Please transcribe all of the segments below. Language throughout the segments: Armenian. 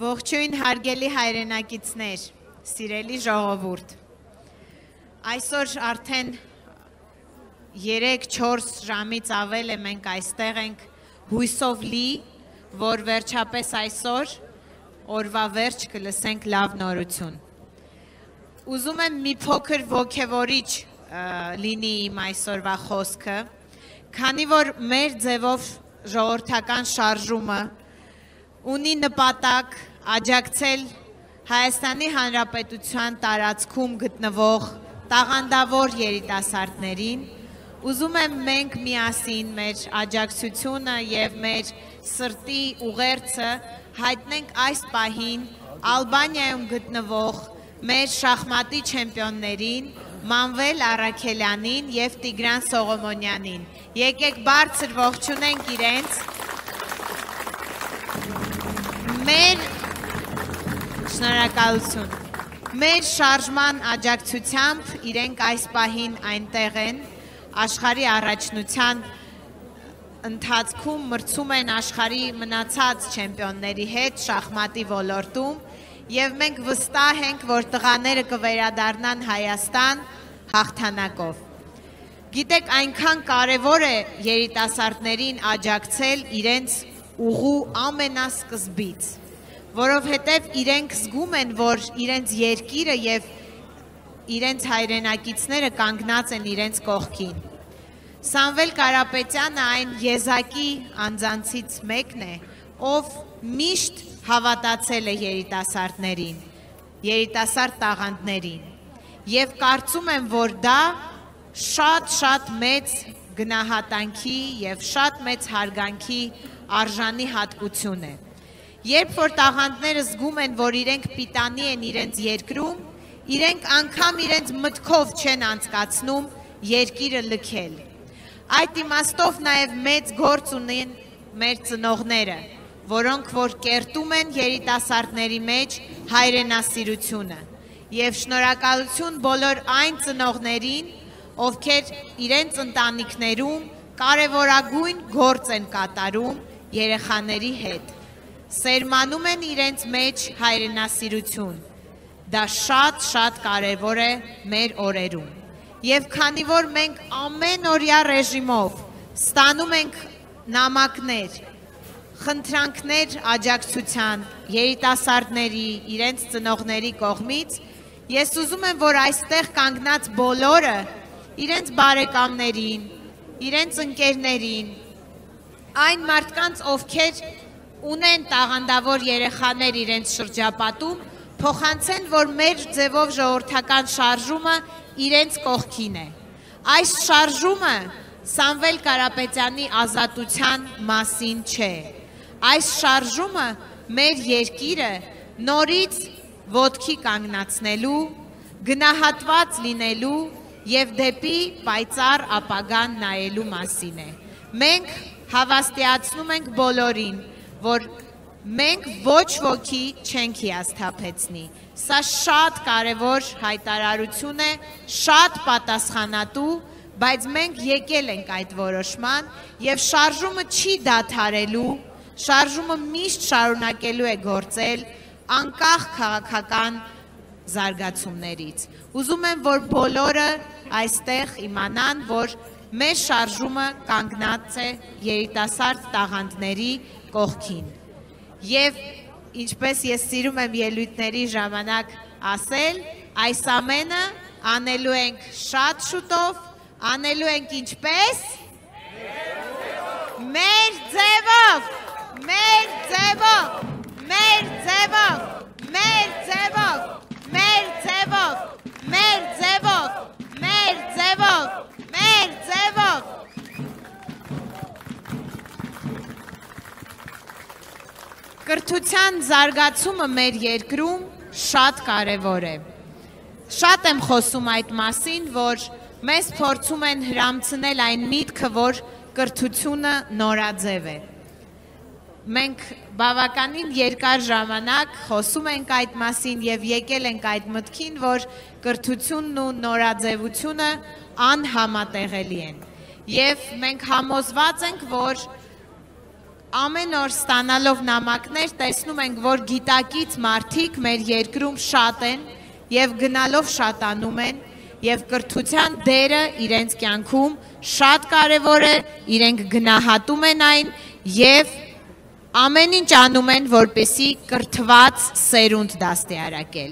Ողջույն հարգելի հայրենակիցներ, սիրելի ժողովուրդ։ Այսօր արդեն 3-4 ժամից ավել է մենք այստեղ ենք հույսով լի, որ վերջապես այսօր օրվա վերջ կլսենք լավ նորություն։ Ուզում եմ մի փոքր ոգևորիչ լինի իմ այսօրվա խոսքը, քանի որ մեր ձևով ժողովրդական շարժումը ունի նպատակ աջակցել Հայաստանի Հանրապետության տարածքում գտնվող տաղանդավոր երիտասարդներին, ուզում եմ մենք միասին մեր աջակցությունը և մեր սրտի ուղերձը հայտնենք այս պահին Ալբանիայում գտնվող մեր շախմատի չեմպիոններին Մանվել Առաքելյանին և Տիգրան Սողոմոնյանին։ Եկեք բարձր ողջունենք իրենց։ Շնորհակալություն։ Մեր շարժման աջակցությամբ իրենք այս պահին այնտեղ են, աշխարհի առաջնության ընթացքում մրցում են աշխարհի մնացած չեմպիոնների հետ շախմատի ոլորտում և մենք վստահ ենք, որ տղաները կվերադառնան Հայաստան հաղթանակով։ Գիտեք, այնքան կարևոր է երիտասարդներին աջակցել իրենց ուղու ամենասկզբից, որովհետև իրենք զգում են, որ իրենց երկիրը և իրենց հայրենակիցները կանգնած են իրենց կողքին։ Սամվել Կարապետյանը այն եզակի անձանցից մեկն է, ով միշտ հավատացել է երիտասարդներին, երիտասարդ տաղանդներին և կարծում եմ, որ դա շատ մեծ գնահատանքի և շատ մեծ հարգանքի արժանի հատկություն է։ Երբ որ տաղանդները զգում են, որ իրենք պիտանի են իրենց երկրում, իրենք անգամ իրենց մտքով չեն անցկացնում երկիրը լքել։ Այդ իմաստով նաև մեծ գործ ունեն մեր ծնողները, որոնք որ կերտում են երիտասարդների մեջ հայրենասիրությունը և շնորհակալություն բոլոր այն ծնողներին, ովքեր իրենց ընտանիքներում կարևորագույն գործ են կատարում երեխաների հետ, սերմանում են իրենց մեջ հայրենասիրություն, դա շատ կարևոր է մեր օրերում։ Եվ քանի որ մենք ամենօրյա ռեժիմով ստանում ենք նամակներ, խնդրանքներ աջակցության երիտասարդների, իրենց ծնողների կողմից, ես ուզում եմ, որ այստեղ կանգնած բոլորը իրենց բարեկամներին, իրենց ընկերներին, այն մարդկանց, ովքեր ունեն տաղանդավոր երեխաներ իրենց շրջապատում, փոխանցեն, որ մեր ձևով ժողովրդական շարժումը իրենց կողքին է։ Այս շարժումը Սամվել Կարապետյանի ազատության մասին չէ։ Այս շարժումը մեր երկիրը նորից ոտքի կանգնացնելու, գնահատված լինելու և դեպի պայծառ ապագան նայելու մասին է։ Մենք հավաստիացնում ենք բոլորին, որ մենք ոչ ոքի չենք հիասթափեցնի։ Սա շատ կարևոր հայտարարություն է, շատ պատասխանատու, բայց մենք եկել ենք այդ որոշման և շարժումը չի դադարելու, շարժումը միշտ շարունակելու է գործել անկախ քաղաքական զարգացումներից։ Ուզում եմ, որ բոլորը այստեղ իմանան, որ մեր շարժումը կանգնած է երիտասարդ տաղանդների կողքին։ Եվ ինչպես ես սիրում եմ ելույթների ժամանակ ասել, այս ամենը անելու ենք շատ շուտով, անելու ենք ինչպես? Մեր ձևով, մեր ձևով, մեր ձևով, մեր ձևով, մեր ձևով, մեր ձևով, մեր ձևով, մեր ձևով։ Կրթության զարգացումը մեր երկրում շատ կարևոր է։ Շատ եմ խոսում այդ մասին, որ մեզ փորձում են հրամցնել այն միտքը, որ կրթությունը նորաձև է։ Մենք բավականին երկար ժամանակ խոսում ենք այդ մասին և եկել ենք այդ մտքին, որ կրթությունն ու նորաձևությունը անհամատեղելի են։ Եվ մենք համոզված ենք, որ ամեն օր ստանալով նամակներ տեսնում ենք, որ գիտակից մարդիկ մեր երկրում շատ են եւ գնալով շատանում են եւ կրթության դերը իրենց կյանքում շատ կարեւոր է, իրենք գնահատում են այն եւ ամեն ինչ անում են, որպեսզի կրթված սերունդ դաստիարակել։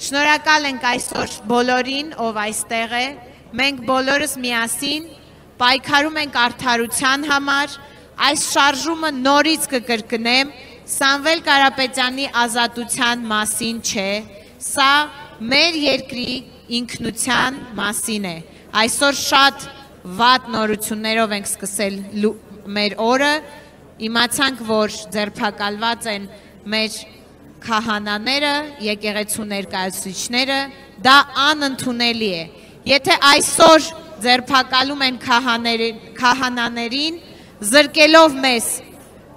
Շնորհակալ ենք այսօր բոլորին, ով այստեղ է, մենք բոլորս միասին պայքարում ենք արդարության համար, այս շարժումը նորից կկրկնեմ, Սամվել Կարապետյանի ազատության մասին չէ, սա մեր երկրի ինքնության մասին է։ Այսօր շատ վատ նորություններով ենք սկսել մեր օրը, իմացանք, որ ձերբակալված են մեր քահանաները, եկեղեցու ներկայացուցիչները, դա անընդունելի է։ Եթե այսօր ձերբակալում են քահանաներին, զրկելով մեզ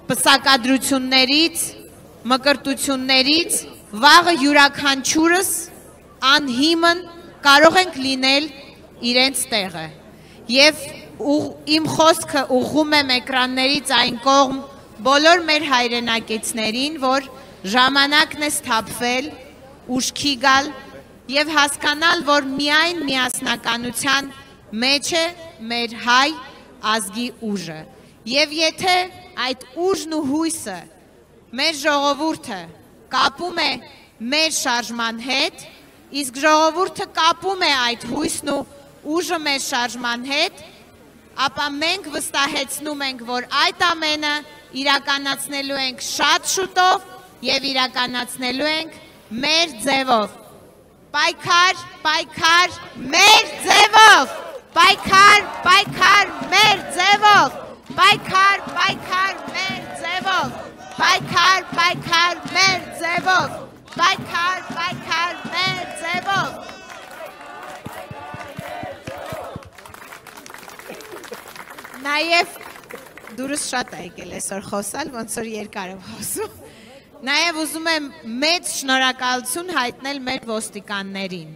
պսակադրություններից, մկրտություններից, վաղը յուրաքանչյուրս անհիմն կարող ենք լինել իրենց տեղը։ Եվ իմ խոսքը ուղղում եմ էկրաններից այն կողմ բոլոր մեր հայրենակիցներին, որ ժամանակն է սթափվել, ուշքի գալ եւ հասկանալ, որ միայն միասնականության մեջ է մեր հայ ազգի ուժը։ Եվ եթե այդ ուժն ու հույսը մեր ժողովուրդը կապում է մեր շարժման հետ, իսկ ժողովուրդը կապում է այդ հույսն ու ուժը մեր շարժման հետ, ապա մենք վստահեցնում ենք, որ այդ ամենը իրականացնելու ենք շատ շուտով եւ իրականացնելու ենք մեր ձևով։ Պայքար, պայքար, մեր ձևով։ Պայքար, պայքար, մեր ձևով։ Պայքար, պայքար, մեր ձևով։ Պայքար, պայքար, մեր ձևով։ Պայքար, պայքար, մեր ձևով։ Նաև դուրս շատ է եկել այսօր խոսալ, ոնց որ երկար եմ խոսում։ Նաև ուզում եմ մեծ շնորհակալություն հայտնել մեր ոստիկաններին։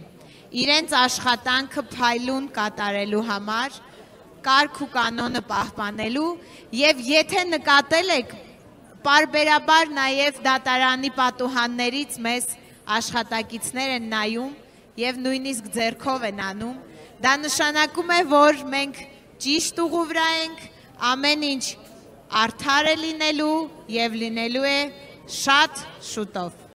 Իրենց աշխատանքը փայլուն կատարելու համար, կարգ ու կանոնը պահպանելու եւ եթե նկատել եք, պարբերաբար նաև դատարանի պատուհաններից մեզ աշխատակիցներ են նայում եւ նույնիսկ ձեռքով են անում, դա նշանակում է, որ մենք ճիշտ ուղու վրա ենք, ամեն ինչ արդար է լինելու եւ լինելու է շատ շուտով։